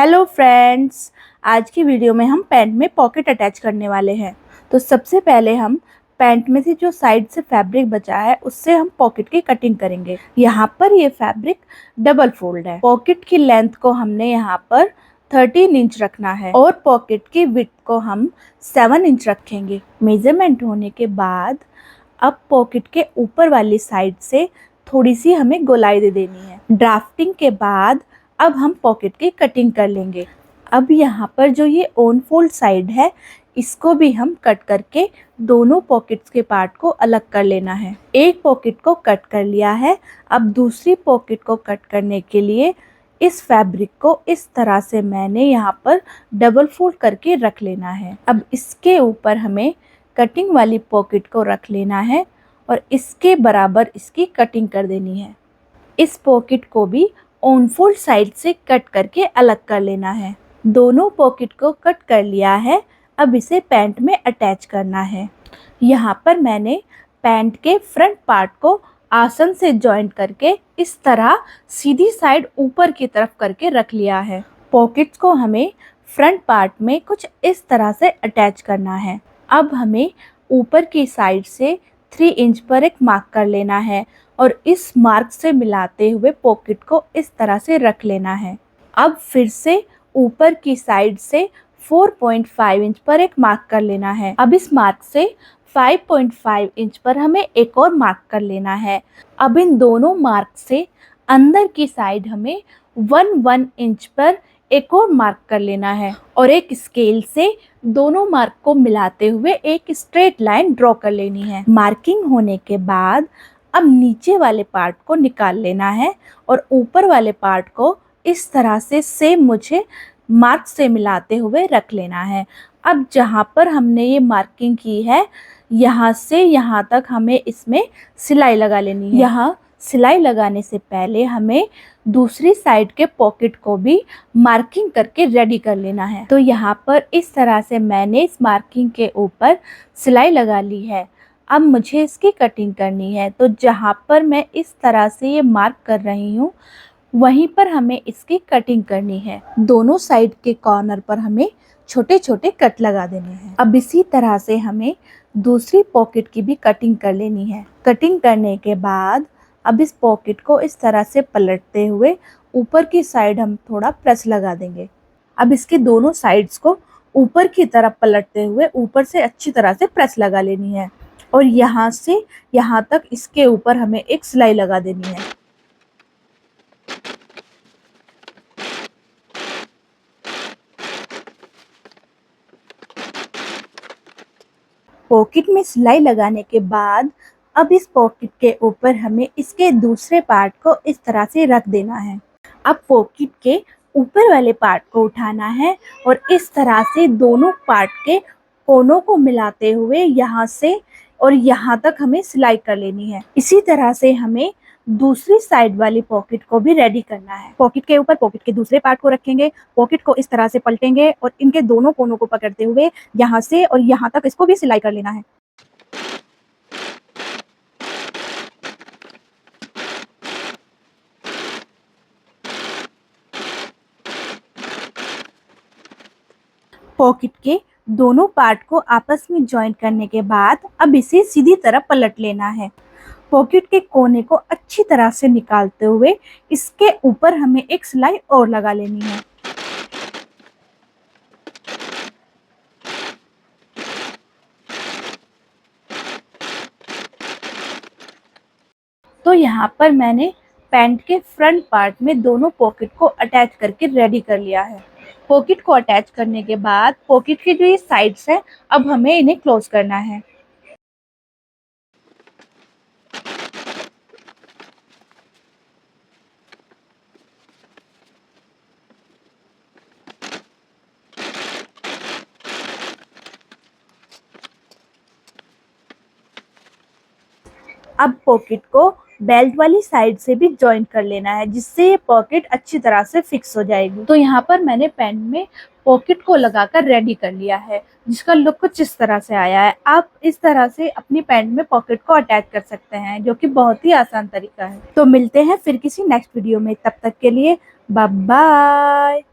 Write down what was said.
Hello friends, आज की video में हम पैंट में पॉकेट अटैच करने वाले हैं। तो सबसे पहले हम पैंट में से जो साइड से फैब्रिक बचा है उससे हम पॉकेट की कटिंग करेंगे। यहाँ पर ये फैब्रिक डबल फोल्ड है। पॉकेट की लेंथ को हमने यहाँ पर 13 इंच रखना है और पॉकेट की विड्थ को हम 7 इंच रखेंगे। मेजरमेंट होने के बाद अब पॉकेट के ऊपर वाली साइड से थोड़ी सी हमें गोलाई दे देनी है। ड्राफ्टिंग के बाद अब हम पॉकेट की कटिंग कर लेंगे। अब यहाँ पर जो ये ऑन फोल्ड साइड है इसको भी हम कट करके दोनों पॉकेट्स के पार्ट को अलग कर लेना है। एक पॉकेट को कट कर लिया है। अब दूसरी पॉकेट को कट करने के लिए इस फैब्रिक को इस तरह से मैंने यहाँ पर डबल फोल्ड करके रख लेना है। अब इसके ऊपर हमें कटिंग वाली पॉकेट को रख लेना है और इसके बराबर इसकी कटिंग कर देनी है। इस पॉकेट को भी ऑन फोल्ड साइड से कट करके अलग कर लेना है। दोनों पॉकेट को कट कर लिया है। अब इसे पैंट में अटैच करना है। यहाँ पर मैंने पैंट के फ्रंट पार्ट को आसन से जॉइंट करके इस तरह सीधी साइड ऊपर की तरफ करके रख लिया है। पॉकेट्स को हमें फ्रंट पार्ट में कुछ इस तरह से अटैच करना है। अब हमें ऊपर की साइड से 3 इंच पर एक मार्क कर लेना है और इस मार्क से मिलाते हुए पॉकेट को इस तरह से रख लेना है। अब फिर से ऊपर की साइड से 4.5 इंच पर एक मार्क कर लेना है। अब इस मार्क से 5.5 इंच पर हमें एक और मार्क कर लेना है। अब इन दोनों मार्क से अंदर की साइड हमें 1 इंच पर एक और मार्क कर लेना है और एक स्केल से दोनों मार्क को मिलाते हुए एक स्ट्रेट लाइन ड्रॉ कर लेनी है। मार्किंग होने के बाद अब नीचे वाले पार्ट को निकाल लेना है और ऊपर वाले पार्ट को इस तरह से सेम मुझे मार्क से मिलाते हुए रख लेना है। अब जहाँ पर हमने ये मार्किंग की है यहाँ से यहाँ तक हमें इसमें सिलाई लगा लेनी है। यहाँ सिलाई लगाने से पहले हमें दूसरी साइड के पॉकेट को भी मार्किंग करके रेडी कर लेना है। तो यहाँ पर इस तरह से मैंने इस मार्किंग के ऊपर सिलाई लगा ली है। अब मुझे इसकी कटिंग करनी है। तो जहाँ पर मैं इस तरह से ये मार्क कर रही हूँ वहीं पर हमें इसकी कटिंग करनी है। दोनों साइड के कॉर्नर पर हमें छोटे छोटे कट लगा देने हैं। अब इसी तरह से हमें दूसरी पॉकेट की भी कटिंग कर लेनी है। कटिंग करने के बाद अब इस पॉकेट को इस तरह से पलटते हुए ऊपर की साइड हम थोड़ा प्रेस लगा देंगे। अब इसके दोनों साइड्स को ऊपर की तरफ पलटते हुए ऊपर से अच्छी तरह से प्रेस लगा लेनी है और यहाँ से यहाँ तक इसके ऊपर हमें एक सिलाई लगा देनी है। पॉकेट में सिलाई लगाने के बाद अब इस पॉकेट के ऊपर हमें इसके दूसरे पार्ट को इस तरह से रख देना है। अब पॉकेट के ऊपर वाले पार्ट को उठाना है और इस तरह से दोनों पार्ट के कोनों को मिलाते हुए यहाँ से और यहाँ तक हमें सिलाई कर लेनी है। इसी तरह से हमें दूसरी साइड वाली पॉकेट को भी रेडी करना है। पॉकेट के ऊपर पॉकेट के दूसरे पार्ट को रखेंगे, पॉकेट को इस तरह से पलटेंगे और इनके दोनों कोनों को पकड़ते हुए यहाँ से और यहाँ तक इसको भी सिलाई कर लेना है। पॉकेट के दोनों पार्ट को आपस में जॉइन करने के बाद अब इसे सीधी तरफ पलट लेना है। पॉकेट के कोने को अच्छी तरह से निकालते हुए इसके ऊपर हमें एक सिलाई और लगा लेनी है। तो यहाँ पर मैंने पैंट के फ्रंट पार्ट में दोनों पॉकेट को अटैच करके रेडी कर लिया है। पॉकेट को अटैच करने के बाद पॉकेट की जो ये साइड्स है अब हमें इन्हें क्लोज करना है। अब पॉकेट को बेल्ट वाली साइड से भी जॉइन कर लेना है जिससे ये पॉकेट अच्छी तरह से फिक्स हो जाएगी। तो यहाँ पर मैंने पैंट में पॉकेट को लगाकर रेडी कर लिया है जिसका लुक कुछ इस तरह से आया है। आप इस तरह से अपनी पैंट में पॉकेट को अटैच कर सकते हैं जो कि बहुत ही आसान तरीका है। तो मिलते हैं फिर किसी नेक्स्ट वीडियो में, तब तक के लिए बाय बाय।